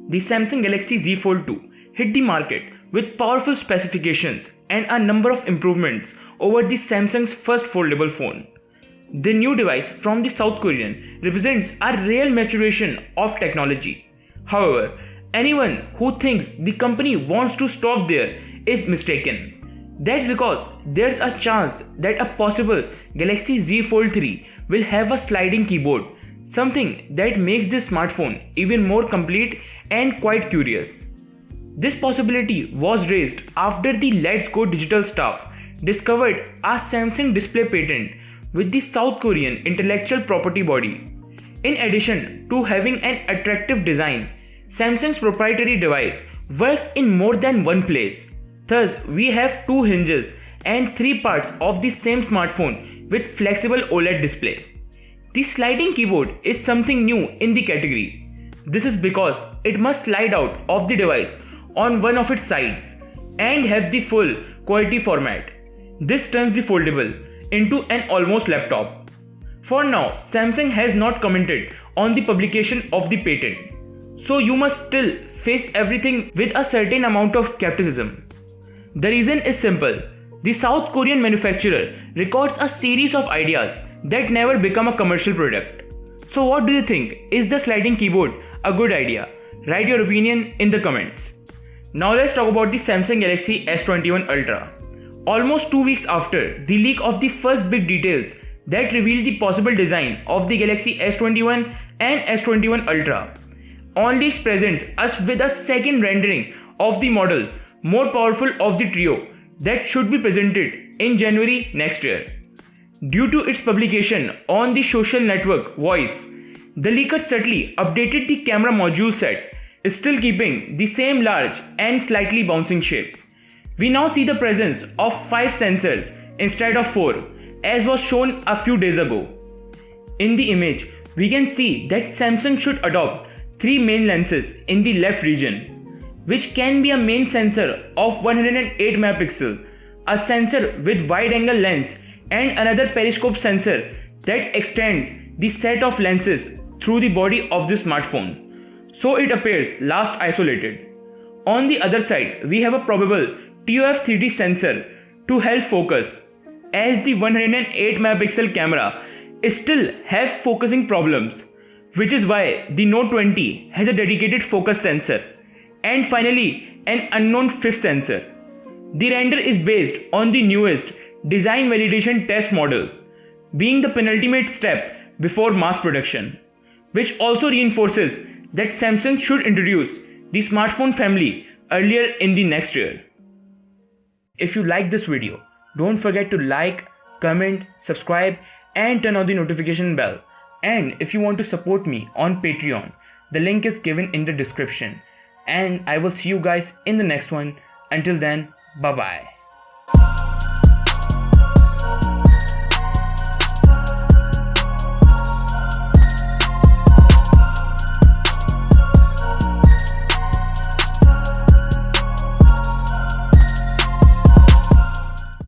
The Samsung Galaxy Z Fold 2 hit the market with powerful specifications and a number of improvements over the Samsung's first foldable phone. The new device from the South Korean represents a real maturation of technology. However, anyone who thinks the company wants to stop there is mistaken. That's because there's a chance that a possible Galaxy Z Fold 3 will have a sliding keyboard, something that makes this smartphone even more complete and quite curious. This possibility was raised after the Let's Go Digital staff discovered a Samsung display patent with the South Korean intellectual property body. In addition to having an attractive design, Samsung's proprietary device works in more than one place. Thus, we have two hinges and three parts of the same smartphone with flexible OLED display. The sliding keyboard is something new in the category. This is because it must slide out of the device on one of its sides and have the full QWERTY format. This turns the foldable into an almost laptop. For now, Samsung has not commented on the publication of the patent, so you must still face everything with a certain amount of skepticism. The reason is simple. The South Korean manufacturer records a series of ideas that never become a commercial product. So what do you think? Is the sliding keyboard a good idea? Write your opinion in the comments. Now let's talk about the Samsung Galaxy S21 Ultra. Almost 2 weeks after the leak of the first big details that revealed the possible design of the Galaxy S21 and S21 Ultra, OnLeaks presents us with a second rendering of the model more powerful of the trio that should be presented in January next year. Due to its publication on the social network Voice, the leaker subtly updated the camera module set, still keeping the same large and slightly bouncing shape. We now see the presence of 5 sensors instead of 4, as was shown a few days ago. In the image, we can see that Samsung should adopt 3 main lenses in the left region, which can be a main sensor of 108 megapixel, a sensor with wide-angle lens, and another periscope sensor that extends the set of lenses through the body of the smartphone, so it appears last isolated. On the other side, we have a probable TOF 3D sensor to help focus, as the 108 megapixel camera still have focusing problems, which is why the Note 20 has a dedicated focus sensor. And finally, an unknown 5th sensor. The render is based on the newest design validation test model, being the penultimate step before mass production, which also reinforces that Samsung should introduce the smartphone family earlier in the next year. If you like this video, don't forget to like, comment, subscribe and turn on the notification bell. And if you want to support me on Patreon, the link is given in the description. And I will see you guys in the next one. Until then, bye bye.